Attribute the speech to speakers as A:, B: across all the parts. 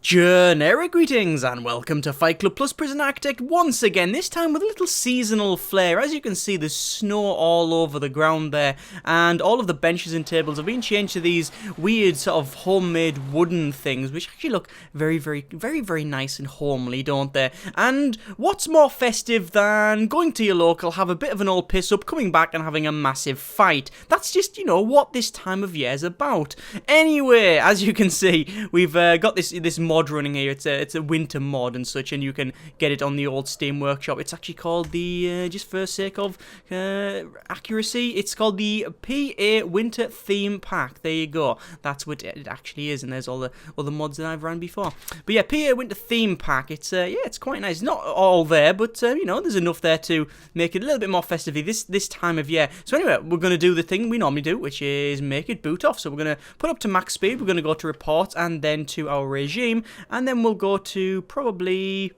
A: Generic greetings and welcome to Fight Club Plus Prison Architect once again, this time with a little seasonal flair. As you can see, there's snow all over the ground there, and all of the benches and tables have been changed to these weird sort of homemade wooden things, which actually look very nice and homely, don't they? And what's more festive than going to your local, have a bit of an old piss up, coming back and having a massive fight? That's just, what this time of year is about. Anyway, as you can see, we've got this mod running here. It's a winter mod and such, and you can get it on the old Steam Workshop. It's actually called the, just for sake of accuracy, it's called the PA Winter Theme Pack. There you go. That's what it actually is, and there's all the other mods that I've ran before. But yeah, PA Winter Theme Pack. It's it's quite nice. Not all there, but there's enough there to make it a little bit more festive this time of year. So anyway, we're going to do the thing we normally do, which is make it boot off. So we're going to put up to max speed. We're going to go to reports and then to our regime. And then we'll go to probably,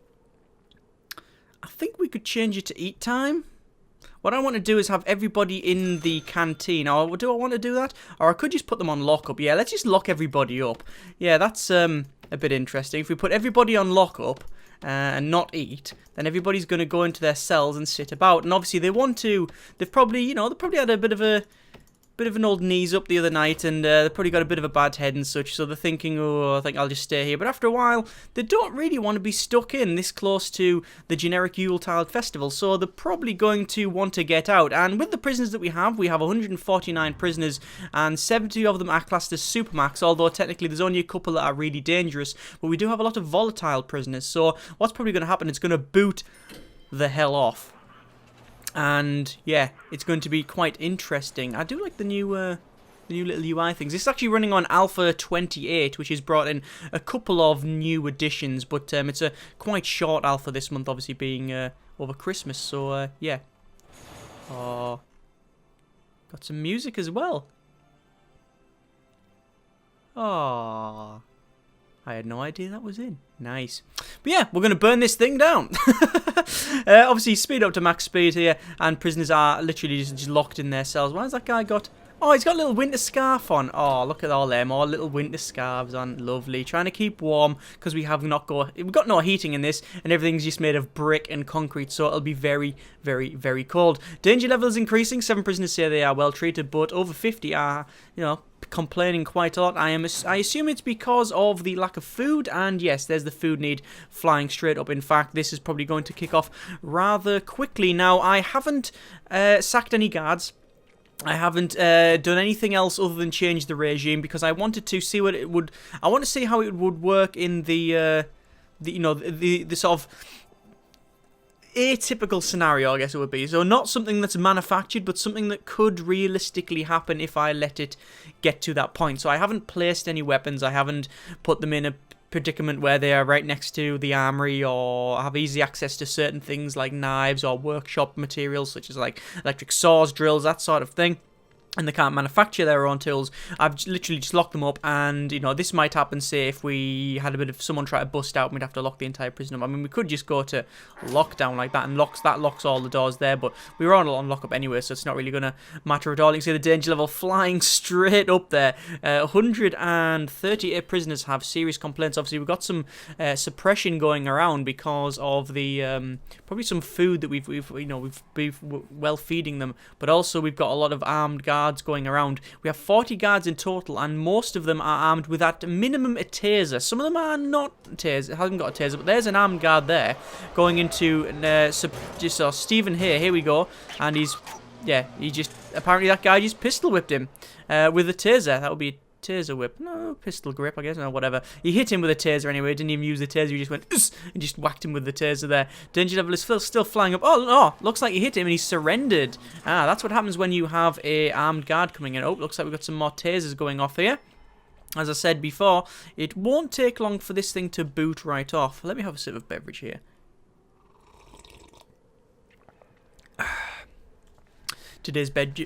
A: I think we could change it to eat time. What I want to do is have everybody in the canteen. Or do I want to do that? Or I could just put them on lockup. Yeah, let's just lock everybody up. Yeah, that's a bit interesting. If we put everybody on lockup and not eat, then everybody's going to go into their cells and sit about. And obviously they want to, they've probably, they probably had a bit of an old knees up the other night, and they've probably got a bit of a bad head and such, so they're thinking, oh, I think I'll just stay here. But after a while, they don't really want to be stuck in this close to the generic Yuletide festival, so they're probably going to want to get out. And with the prisoners that we have 149 prisoners, and 70 of them are classed as supermax, although technically there's only a couple that are really dangerous, but we do have a lot of volatile prisoners, so what's probably going to happen is going to boot the hell off. And yeah, it's going to be quite interesting. I do like the new little UI things. This is actually running on Alpha 28, which has brought in a couple of new additions, but it's a quite short alpha this month, obviously being over Christmas. So yeah. Oh, got some music as well. Oh, I had no idea that was in. Nice. But yeah, we're going to burn this thing down. Obviously, speed up to max speed here, and prisoners are literally just locked in their cells. Why has that guy got... Oh, he's got a little winter scarf on. Oh, look at all them. All little winter scarves on. Lovely. Trying to keep warm, because we've got no heating in this, and everything's just made of brick and concrete, so it'll be very cold. Danger level is increasing. 7 prisoners say they are well treated, but over 50 are, complaining quite a lot. I assume it's because of the lack of food, and yes, there's the food need flying straight up. In fact, this is probably going to kick off rather quickly. Now, I haven't sacked any guards. I haven't done anything else other than change the regime, because I wanted to see what it would. I want to see how it would work in the sort of atypical scenario, I guess it would be. So not something that's manufactured, but something that could realistically happen if I let it get to that point. So I haven't placed any weapons. I haven't put them in a predicament where they are right next to the armory, or have easy access to certain things like knives or workshop materials such as like electric saws, drills, that sort of thing. And they can't manufacture their own tools. I've literally just locked them up, and this might happen, say, if we had a bit of someone try to bust out, and we'd have to lock the entire prison up. I mean, we could just go to lockdown like that, and that locks all the doors there, but we were on lockup anyway, so it's not really going to matter at all. You can see the danger level flying straight up there. 138 prisoners have serious complaints. Obviously, we've got some suppression going around because of the probably some food that we've well feeding them, but also we've got a lot of armed guards going around. We have 40 guards in total, and most of them are armed with at minimum a taser. Some of them are not haven't got a taser, but there's an armed guard there going into Stephen here. Here we go, and apparently that guy just pistol whipped him with a taser. That would be a taser whip. No, pistol grip, I guess. No, whatever. He hit him with a taser anyway. Didn't even use the taser. He just went and just whacked him with the taser there. Danger level is still flying up. Oh, no. Looks like he hit him and he surrendered. That's what happens when you have a armed guard coming in. Oh, looks like we've got some more tasers going off here. As I said before, it won't take long for this thing to boot right off. Let me have a sip of beverage here. Today's beverage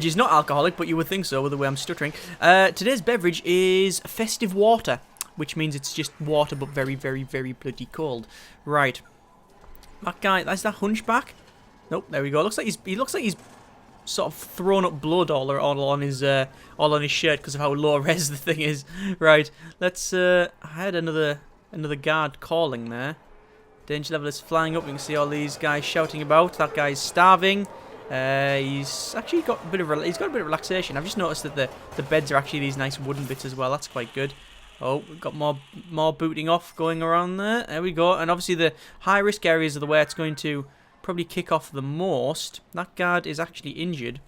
A: is not alcoholic, but you would think so with the way I'm stuttering. Today's beverage is festive water, which means it's just water but very bloody cold. Right. That guy, that's that hunchback? Nope, there we go. He looks like he's sort of thrown up blood all on his shirt because of how low res the thing is. Right, let's. I had another guard calling there. Danger level is flying up. You can see all these guys shouting about. That guy's starving. He's actually got a bit of relaxation. I've just noticed that the beds are actually these nice wooden bits as well. That's quite good. Oh, we've got more booting off going around there. There we go. And obviously the high risk areas are the where it's going to probably kick off the most. That guard is actually injured.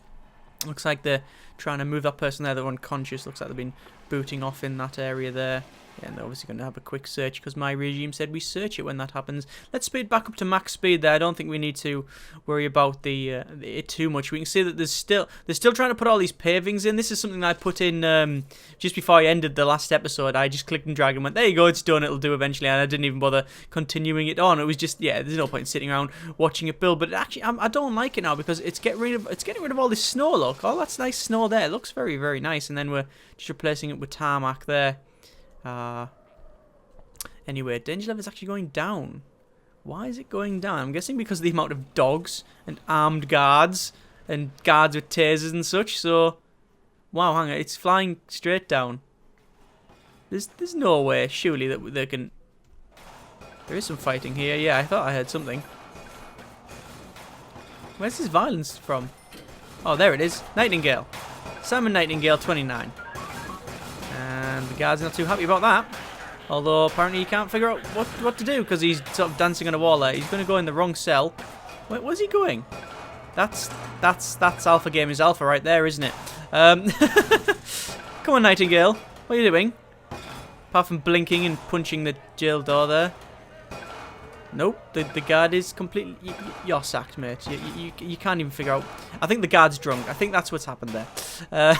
A: Looks like they're trying to move that person there. They're unconscious. Looks like they've been booting off in that area there. Yeah, and they're obviously going to have a quick search because my regime said we search it when that happens. Let's speed back up to max speed there. I don't think we need to worry about it too much. We can see that they're still trying to put all these pavings in. This is something that I put in just before I ended the last episode. I just clicked and dragged and went, there you go, it's done, it'll do eventually. And I didn't even bother continuing it on. It was just, yeah, there's no point in sitting around watching it build. But actually, I don't like it now because it's getting rid of all this snow. Look, oh, that's nice snow there. It looks very, very nice. And then we're just replacing it with tarmac there. Anyway, danger level is actually going down. Why is it going down? I'm guessing because of the amount of dogs and armed guards and guards with tasers and such. So, wow, hang on, it's flying straight down. There's no way, surely, that they can. There is some fighting here. Yeah, I thought I heard something. Where's this violence from? Oh, there it is. Nightingale. Salmon Nightingale 29. And the guard's not too happy about that. Although apparently he can't figure out what to do because he's sort of dancing on a wall there. He's going to go in the wrong cell. Wait, where's he going? That's Alpha Gamers Alpha right there, isn't it? Come on, Nightingale. What are you doing? Apart from blinking and punching the jail door there. Nope, the guard is completely... You're sacked, mate. You can't even figure out... I think the guard's drunk. I think that's what's happened there.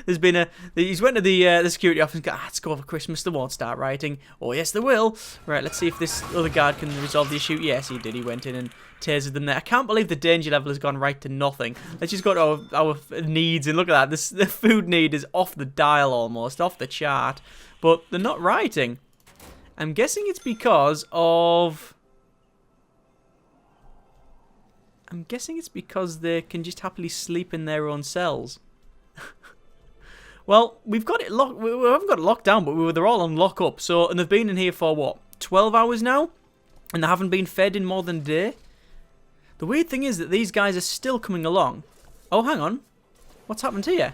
A: There's been he's went to the security office and got, let's go over Christmas, they won't start rioting. Oh, yes, they will. Right, let's see if this other guard can resolve the issue. Yes, he did. He went in and tasered them there. I can't believe the danger level has gone right to nothing. Let's just go to our needs and look at that. The food need is off the dial almost, off the chart. But they're not rioting. I'm guessing it's because of... I'm guessing it's because they can just happily sleep in their own cells. Well, we've got it locked. We haven't got it locked down, but they're all on lock up. So, and they've been in here for what, 12 hours now, and they haven't been fed in more than a day. The weird thing is that these guys are still coming along. Oh, hang on, what's happened here?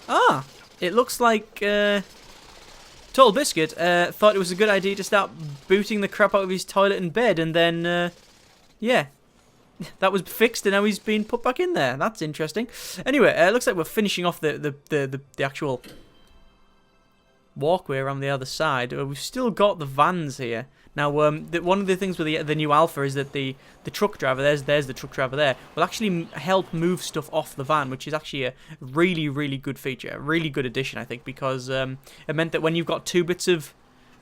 A: Ah, it looks like Total Biscuit thought it was a good idea to start booting the crap out of his toilet and bed, and then yeah. That was fixed and now he's been put back in there. That's interesting. Anyway, it looks like we're finishing off the actual walkway around the other side. We've still got the vans here. Now, one of the things with the new Alpha is that the truck driver, there's the truck driver there, will actually help move stuff off the van, which is actually a really, really good feature. A really good addition, I think, because it meant that when you've got two bits of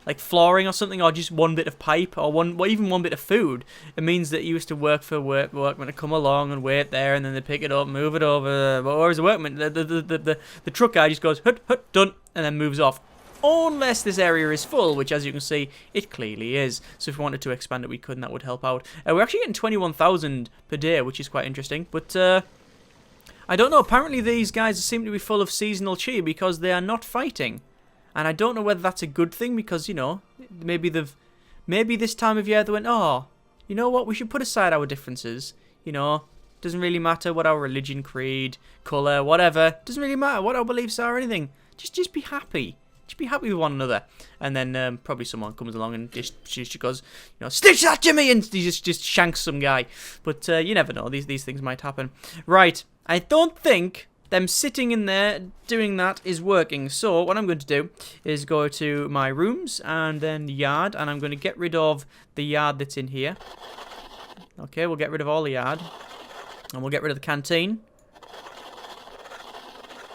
A: like flooring or something, or just one bit of pipe, or even one bit of food, it means that you used to work for workmen to come along and wait there, and then they pick it up, move it over. Whereas the workman, the truck guy just goes hut hut done, and then moves off. Unless this area is full, which as you can see, it clearly is. So if we wanted to expand it, we could, and that would help out. We're actually getting 21,000 per day, which is quite interesting. But I don't know. Apparently these guys seem to be full of seasonal chi because they are not fighting. And I don't know whether that's a good thing because, you know, maybe this time of year they went, oh, you know what, we should put aside our differences. You know, doesn't really matter what our religion, creed, colour, whatever. Doesn't really matter what our beliefs are or anything. Just be happy. Just be happy with one another. And then probably someone comes along and just goes, you know, stitch that to me, and he just shanks some guy. But you never know. These things might happen. Right. I don't think them sitting in there doing that is working. So what I'm going to do is go to my rooms and then yard, and I'm going to get rid of the yard that's in here. Okay, we'll get rid of all the yard, and we'll get rid of the canteen,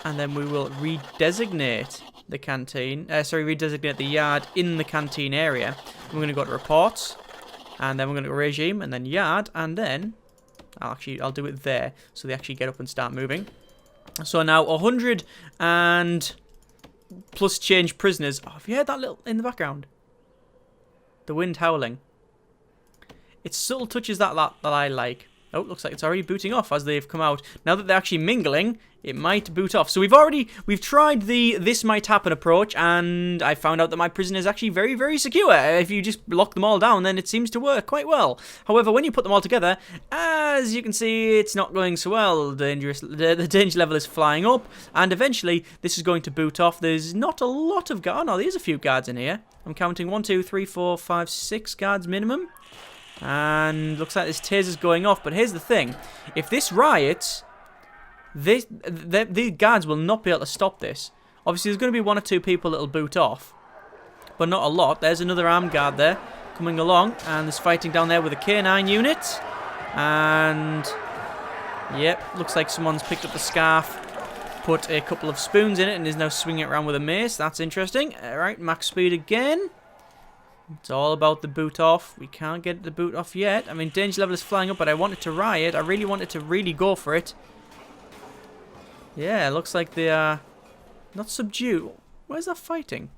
A: and then we will redesignate the canteen. Redesignate the yard in the canteen area. We're going to go to reports, and then we're going to go regime, and then yard, and then I'll do it there so they actually get up and start moving. So now 100 and plus change prisoners. Oh, have you heard that little in the background? The wind howling. It's subtle touches that I like. Oh, looks like it's already booting off as they've come out. Now that they're actually mingling, it might boot off. So we've tried the this might happen approach, and I found out that my prison is actually very, very secure. If you just lock them all down, then it seems to work quite well. However, when you put them all together, as you can see, it's not going so well. The danger level is flying up, and eventually this is going to boot off. There's not a lot of guards. Oh, no, there's a few guards in here. I'm counting 1, 2, 3, 4, 5, 6 guards minimum. And looks like this taser's going off. But here's the thing. If this riots, the guards will not be able to stop this. Obviously, there's going to be 1 or 2 people that'll boot off. But not a lot. There's another armed guard there coming along. And there's fighting down there with a K9 unit. And yep, looks like someone's picked up the scarf, put a couple of spoons in it, and is now swinging it around with a mace. That's interesting. Alright, max speed again. It's all about the boot off. We can't get the boot off yet. I mean, danger level is flying up, but I want it to riot. I really want it to really go for it. Yeah, it looks like they are not subdued. Where's that fighting?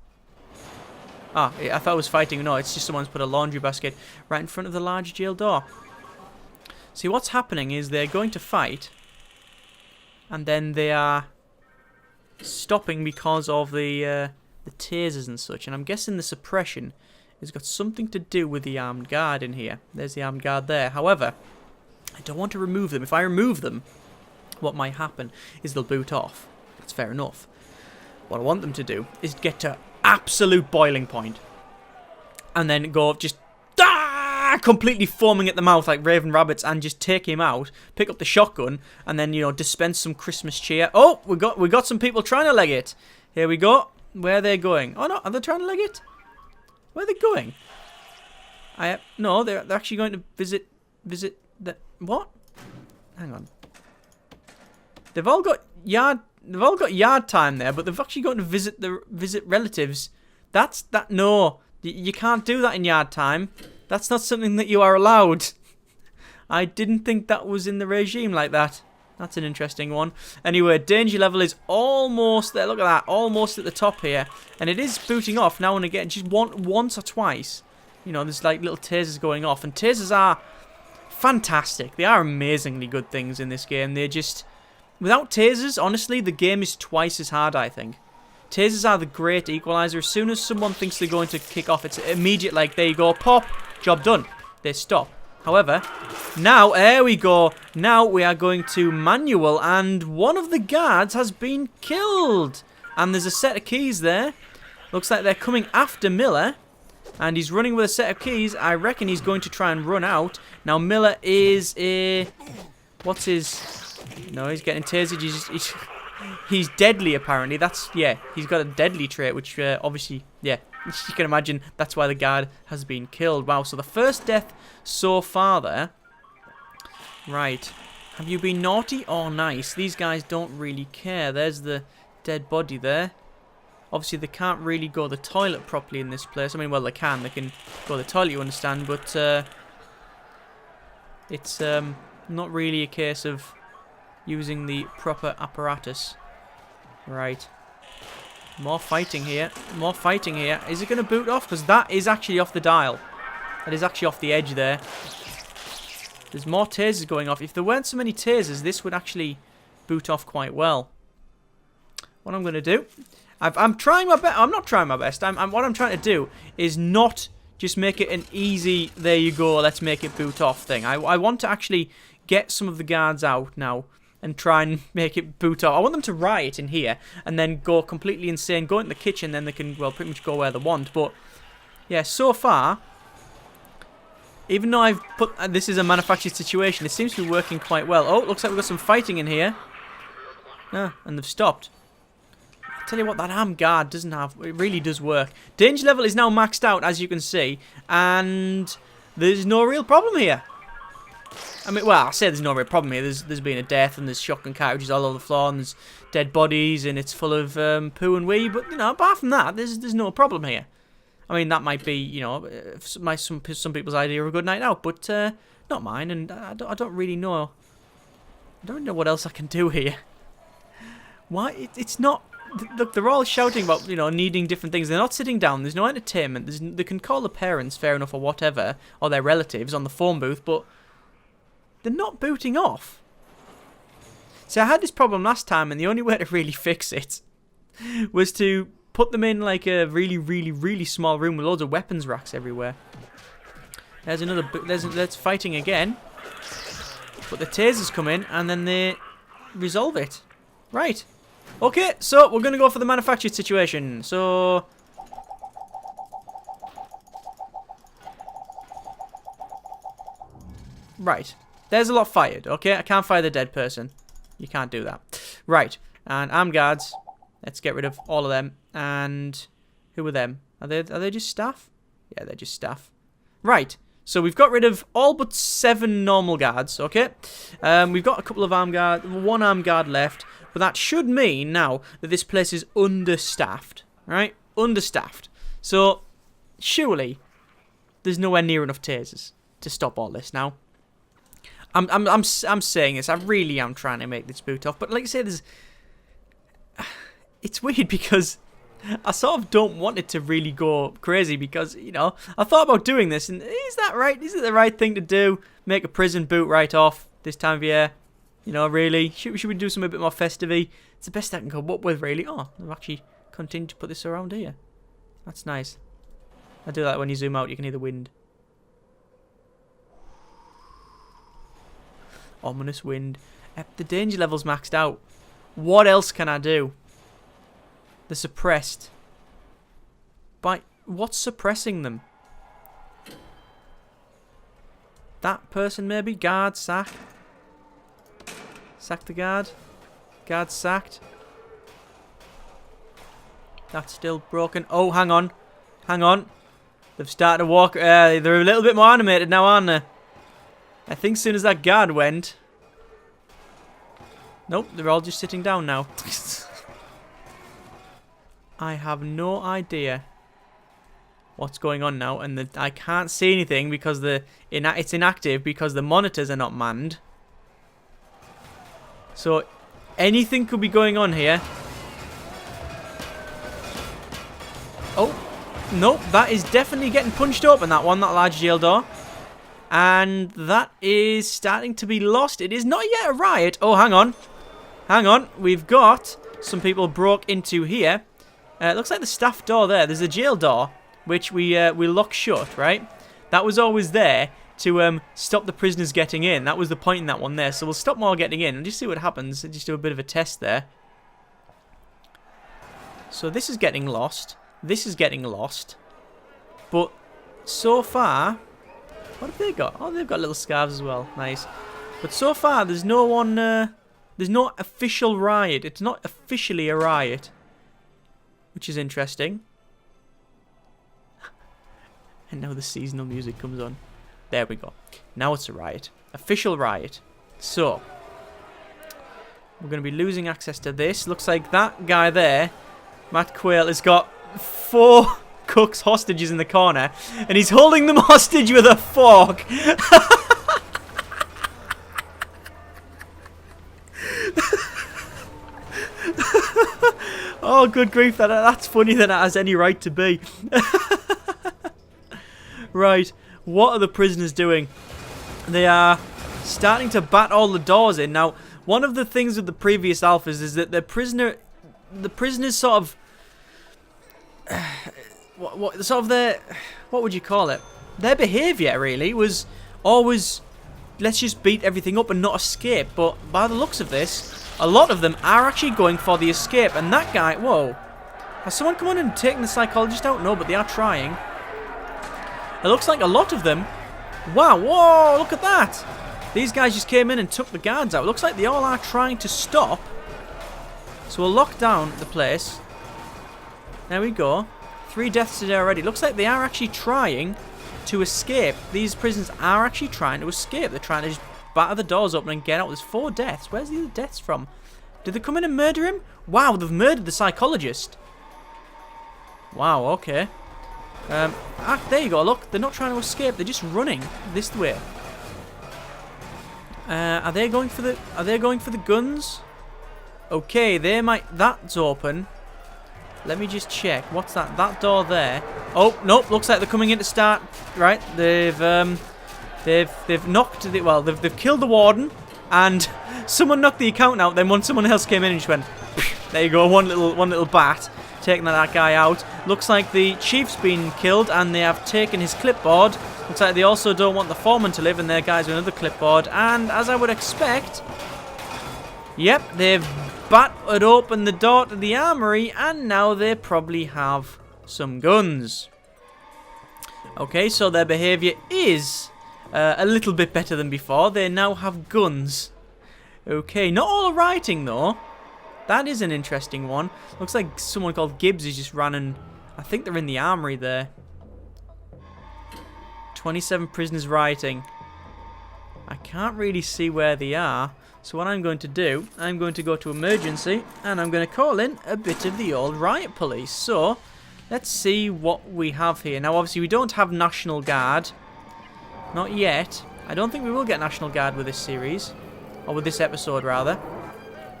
A: Ah, I thought it was fighting. No, it's just someone's put a laundry basket right in front of the large jail door. See, what's happening is they're going to fight, and then they are stopping because of the tasers and such. And I'm guessing the suppression has got something to do with the armed guard in here. There's the armed guard there. However, I don't want to remove them. If I remove them, what might happen is they'll boot off. That's fair enough. What I want them to do is get to absolute boiling point, and then go just completely foaming at the mouth like Raven Rabbits, and just take him out, pick up the shotgun, and then, you know, dispense some Christmas cheer. Oh, we got some people trying to leg it. Here we go. Where are they going? Oh no, are they trying to leg it? Where are they going? No, they're actually going to visit the what? Hang on. They've all got yard time there, but they've actually gone to visit relatives. No, you can't do that in yard time. That's not something that you are allowed. I didn't think that was in the regime like that. That's an interesting one. Anyway, danger level is almost there. Look at that. Almost at the top here. And it is booting off now and again. Just once or twice. You know, there's like little tasers going off. And tasers are fantastic. They are amazingly good things in this game. They're just... Without tasers, honestly, the game is twice as hard, I think. Tasers are the great equalizer. As soon as someone thinks they're going to kick off, it's immediate, like, there you go, pop, job done. They stop. However, now, there we go. Now we are going to manual, and one of the guards has been killed. And there's a set of keys there. Looks like they're coming after Miller, and he's running with a set of keys. I reckon he's going to try and run out. Now, Miller is a... What's his... No, he's getting tasered. He's deadly, apparently. Yeah, he's got a deadly trait, which obviously, yeah, you can imagine that's why the guard has been killed. Wow, so the first death so far there. Right. Have you been naughty or nice? These guys don't really care. There's the dead body there. Obviously, they can't really go to the toilet properly in this place. I mean, well, they can. They can go to the toilet, you understand, but it's not really a case of using the proper apparatus. Right. More fighting here. More fighting here. Is it going to boot off? Because that is actually off the dial. That is actually off the edge there. There's more tasers going off. If there weren't so many tasers, this would actually boot off quite well. What I'm going to do... I'm trying my best. I'm not trying my best. What I'm trying to do is not just make it an easy, there you go, let's make it boot off thing. I want to actually get some of the guards out now and try and make it boot off. I want them to riot in here and then go completely insane, go into the kitchen, then they can, well, pretty much go where they want. But, yeah, so far, even though I've put... this is a manufactured situation, it seems to be working quite well. Oh, looks like we've got some fighting in here. Ah, and they've stopped. I tell you what, that armed guard doesn't have... It really does work. Danger level is now maxed out, as you can see. And there's no real problem here. I mean, well, I say there's no real problem here. There's been a death, and there's shotgun cartridges all over the floor, and there's dead bodies, and it's full of poo and wee. But, you know, apart from that, there's no problem here. I mean, that might be, you know, some people's idea of a good night out, but not mine, and I don't really know. I don't know what else I can do here. Why? It's not... Look, they're all shouting about, you know, needing different things. They're not sitting down. There's no entertainment. They can call the parents, fair enough, or whatever, or their relatives on the phone booth, but They're not booting off. So I had this problem last time, and the only way to really fix it was to put them in like a really, really, really small room with loads of weapons racks everywhere. There's another... That's fighting again. But the tasers come in, and then they resolve it. Right. Okay, so we're going to go for the manufactured situation. So... Right. There's a lot fired, okay? I can't fire the dead person. You can't do that. Right. And armed guards. Let's get rid of all of them. And who are them? Are they just staff? Yeah, they're just staff. Right. So we've got rid of all but 7 normal guards, okay? We've got a couple of armed guard, 1 armed guard left. But that should mean now that this place is understaffed, right? Understaffed. So surely there's nowhere near enough tasers to stop all this now. I'm saying this. I really am trying to make this boot off, but like I say, it's weird because I sort of don't want it to really go crazy because, you know, I thought about doing this, and is that right? Is it the right thing to do? Make a prison boot right off this time of year? You know, really? Should we do something a bit more festive-y? It's the best I can come up with, really. Oh, I've actually continued to put this around here. That's nice. I do that when you zoom out, you can hear the wind. Ominous wind. The danger level's maxed out. What else can I do? They're suppressed. By what's suppressing them? That person maybe? Guard, sack. Sack the guard. Guard sacked. That's still broken. Oh, hang on. Hang on. They've started to walk. They're a little bit more animated now, aren't they? I think as soon as that guard went... Nope, they're all just sitting down now. I have no idea what's going on now, and I can't see anything because it's inactive because the monitors are not manned. So anything could be going on here. Oh, nope, that is definitely getting punched open, that large jail door. And that is starting to be lost. It is not yet a riot. Oh, hang on. Hang on. We've got some people broke into here. It looks like the staff door there. There's a jail door, which we lock shut, right? That was always there to stop the prisoners getting in. That was the point in that one there. So we'll stop more getting in and just see what happens. Just do a bit of a test there. So this is getting lost. This is getting lost. But so far... What have they got? Oh, they've got little scarves as well. Nice. But so far, there's no one... there's no official riot. It's not officially a riot. Which is interesting. And now the seasonal music comes on. There we go. Now it's a riot. Official riot. So. We're going to be losing access to this. Looks like that guy there, Matt Quayle, has got 4... cooks hostages in the corner, and he's holding them hostage with a fork. Oh, good grief, that's funny than it has any right to be. Right, what are the prisoners doing? They are starting to bat all the doors in. Now, one of the things with the previous alphas is that the prisoners sort of... what would you call it? Their behaviour really was always, let's just beat everything up and not escape. But by the looks of this, a lot of them are actually going for the escape. And that guy, whoa, has someone come on and taken the psychologist out? No, but they are trying. It looks like a lot of them. Wow, whoa, look at that. These guys just came in and took the guards out. It looks like they all are trying to stop. So we'll lock down the place. There we go. 3 deaths today already. Looks like they are actually trying to escape. These prisoners are actually trying to escape. They're trying to just batter the doors open and get out. There's 4 deaths. Where's the other deaths from? Did they come in and murder him? Wow, they've murdered the psychologist. Wow, okay. There you go. Look, they're not trying to escape. They're just running this way. Are they going for the guns? Okay, they might. That's open. Let me just check. What's that? That door there. Oh, nope. Looks like they're coming in to start. Right. They've They've knocked the, well, they've killed the warden, and someone knocked the accountant out. Then when someone else came in and just went, there you go, one little bat, taking that guy out. Looks like the chief's been killed, and they have taken his clipboard. Looks like they also don't want the foreman to live, and their guys with another clipboard. And as I would expect, yep, they've battered open the door to the armory, and now they probably have some guns. Okay, so their behaviour is a little bit better than before. They now have guns. Okay, not all are rioting though. That is an interesting one. Looks like someone called Gibbs is just running. I think they're in the armory there. 27 prisoners rioting. I can't really see where they are. So what I'm going to do, I'm going to go to emergency, and I'm going to call in a bit of the old riot police. So let's see what we have here. Now obviously we don't have National Guard. Not yet. I don't think we will get National Guard with this series. Or with this episode, rather.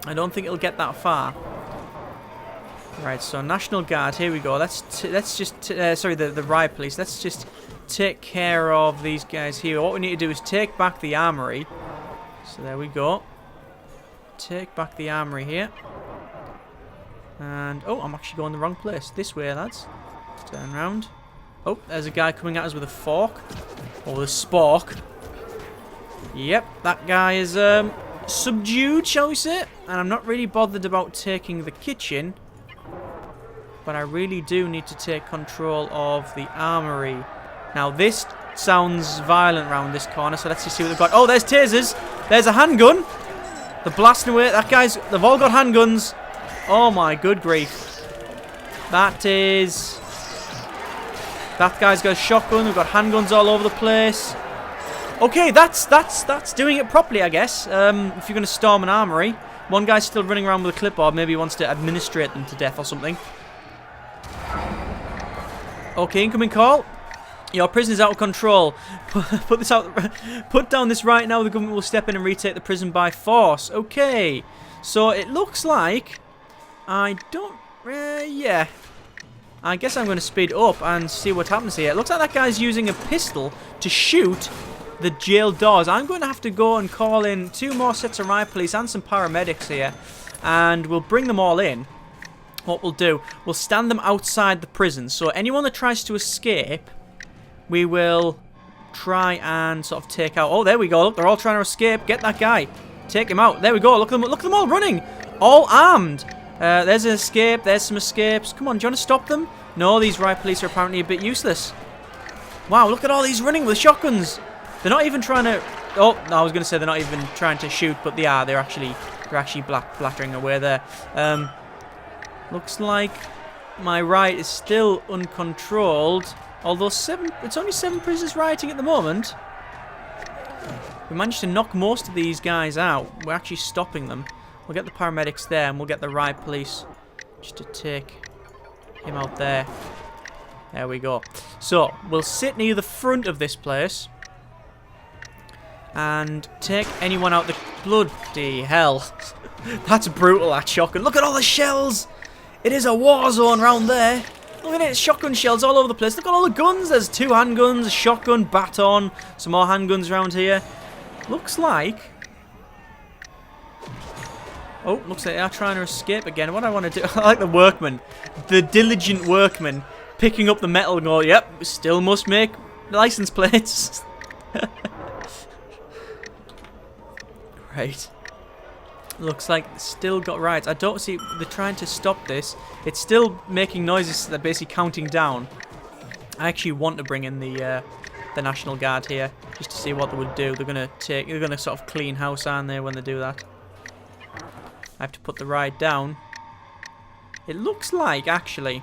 A: I don't think it'll get that far. Right, so National Guard, here we go. Let's just... sorry, the riot police. Let's just take care of these guys here. What we need to do is take back the armory. So there we go. Take back the armory here. And... oh, I'm actually going the wrong place. This way, lads. Turn around. Oh, there's a guy coming at us with a fork. Or with a spork. Yep, that guy is subdued, shall we say. And I'm not really bothered about taking the kitchen. But I really do need to take control of the armory. Now, this sounds violent around this corner, so let's just see what they've got. Oh, there's tasers. There's a handgun. They're blasting away. That guy's... they've all got handguns. Oh, my good grief. That is... that guy's got a shotgun. We've got handguns all over the place. Okay, that's doing it properly, I guess. If you're going to storm an armory. One guy's still running around with a clipboard. Maybe he wants to administrate them to death or something. Okay, incoming call. Your prison's out of control. Put this out. Put down this right now. The government will step in and retake the prison by force. Okay. So it looks like I don't... yeah. I guess I'm going to speed up and see what happens here. It looks like that guy's using a pistol to shoot the jail doors. I'm going to have to go and call in 2 more sets of riot police and some paramedics here. And we'll bring them all in. What we'll do, we'll stand them outside the prison. So anyone that tries to escape, we will try and sort of take out. Oh, there we go. Look, they're all trying to escape. Get that guy. Take him out. There we go. Look at them all running. All armed. There's an escape. There's some escapes. Come on, do you want to stop them? No, these riot police are apparently a bit useless. Wow, look at all these running with shotguns. They're not even trying to... oh, no, I was going to say they're not even trying to shoot, but they are. They're actually blattering away there. Looks like my riot is still uncontrolled. Although it's only 7 prisoners rioting at the moment. We managed to knock most of these guys out. We're actually stopping them. We'll get the paramedics there, and we'll get the riot police just to take him out there. There we go. So, we'll sit near the front of this place and take anyone out the... bloody hell. That's brutal, that shotgun. Look at all the shells. It is a war zone round there. Look at it, shotgun shells all over the place. Look at all the guns. There's 2 handguns, a shotgun, baton, some more handguns around here. Looks like... oh, looks like they are trying to escape again. What do I want to do? I like the workman. The diligent workman picking up the metal and going, yep, we still must make license plates. Right. Looks like still got riots. I don't see... they're trying to stop this. It's still making noises. They're basically counting down. I actually want to bring in the National Guard here just to see what they would do. They're gonna sort of clean house, aren't they, when they do that? I have to put the riot down. It looks like actually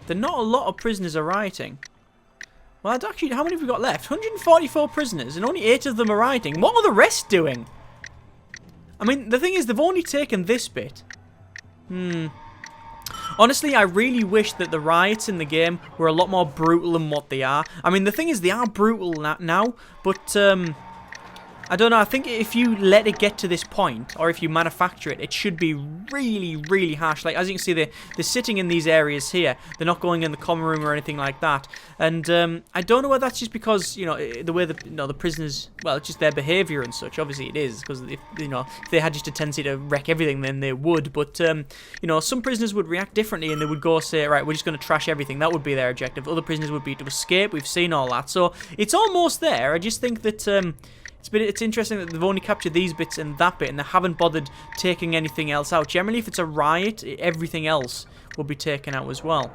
A: there not a lot of prisoners are rioting. Well, actually, how many have we got left? 144 prisoners, and only 8 of them are rioting. What are the rest doing? I mean, the thing is, they've only taken this bit. Honestly, I really wish that the riots in the game were a lot more brutal than what they are. I mean, the thing is, they are brutal now, but I don't know, I think if you let it get to this point, or if you manufacture it, it should be really, really harsh. Like, as you can see, they're sitting in these areas here. They're not going in the common room or anything like that. And I don't know whether that's just because, you know, the way the prisoners, well, it's just their behaviour and such. Obviously it is, because, if they had just a tendency to wreck everything, then they would. But, you know, some prisoners would react differently, and they would go say, right, we're just going to trash everything. That would be their objective. Other prisoners would be to escape. We've seen all that. So, it's almost there. I just think that... It's interesting that they've only captured these bits and that bit, and they haven't bothered taking anything else out. Generally, if it's a riot, everything else will be taken out as well.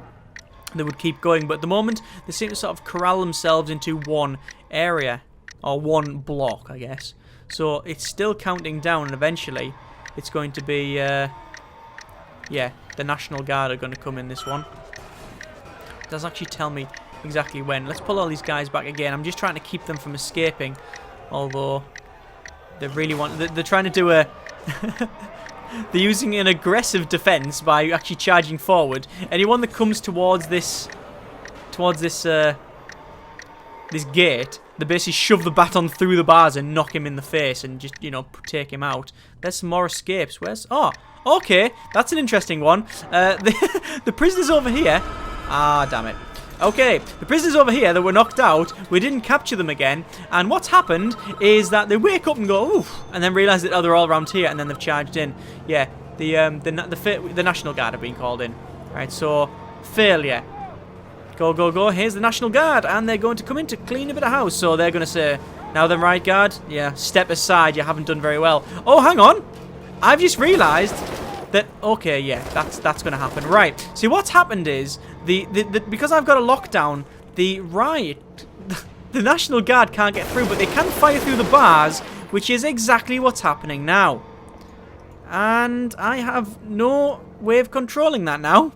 A: They would keep going, but at the moment, they seem to sort of corral themselves into one area, or one block, I guess. So it's still counting down, and eventually, it's going to be, yeah, the National Guard are going to come in this one. It doesn't actually tell me exactly when. Let's pull all these guys back again. I'm just trying to keep them from escaping. Although, they really want... They're trying to do a... They're using an aggressive defense by actually charging forward. Anyone that comes towards this... this gate, they basically shove the baton through the bars and knock him in the face and just, you know, take him out. There's some more escapes. Where's... Oh, okay. That's an interesting one. The prisoners over here... Ah, damn it. Okay, the prisoners over here that were knocked out, we didn't capture them again, and what's happened is that they wake up and go, oof, and then realise that, oh, they're all around here, and then they've charged in. Yeah, the National Guard have been called in. Right, so, failure. Go, go, go, here's the National Guard, and they're going to come in to clean a bit of house, so they're going to say, now then, Riot Guard, yeah, step aside, you haven't done very well. Oh, hang on, I've just realised... that, okay, yeah, that's going to happen. Right, see, what's happened is, because I've got a lockdown, the National Guard can't get through, but they can fire through the bars, which is exactly what's happening now. And I have no way of controlling that now.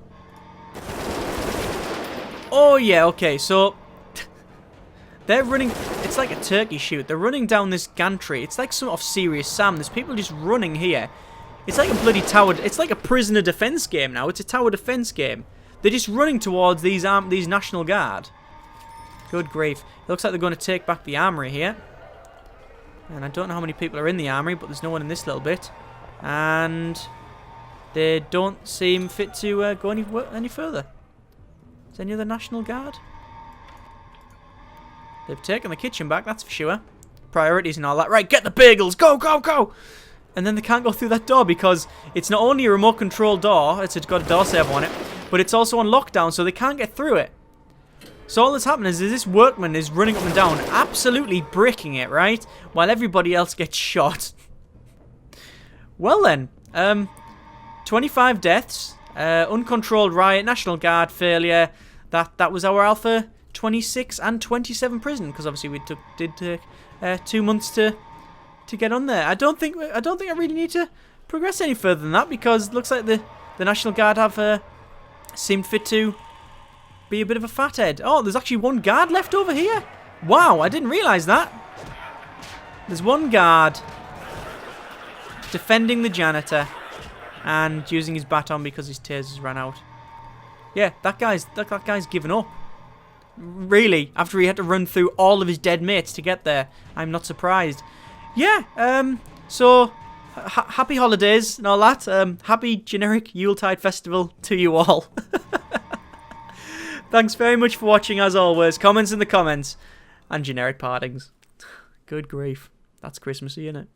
A: Oh, yeah, okay, so... They're running... It's like a turkey shoot. They're running down this gantry. It's like some sort of Serious Sam. There's people just running here. It's like a bloody tower... It's like a prisoner defense game now. It's a tower defense game. They're just running towards these National Guard. Good grief. It looks like they're going to take back the Armory here. And I don't know how many people are in the Armory, but there's no one in this little bit. And they don't seem fit to go any further. Is there any other National Guard? They've taken the kitchen back, that's for sure. Priorities and all that. Right, get the bagels! Go, go, go! And then they can't go through that door because it's not only a remote control door, it's got a door saver on it, but it's also on lockdown, so they can't get through it. So all that's happening is this workman is running up and down, absolutely bricking it, right? While everybody else gets shot. Well then, 25 deaths, uncontrolled riot, National Guard failure. That was our Alpha 26 and 27 prison, because obviously we did take 2 months to get on there. I don't think I really need to progress any further than that, because it looks like the National Guard have seemed fit to be a bit of a fathead. Oh, there's actually one guard left over here. Wow, I didn't realise that. There's one guard defending the janitor and using his baton because his tasers ran out. Yeah, that guy's given up. Really, after he had to run through all of his dead mates to get there. I'm not surprised. Yeah, so happy holidays and all that. Happy generic Yuletide festival to you all. Thanks very much for watching, as always. Comments in the comments. And generic partings. Good grief. That's Christmassy, isn't it?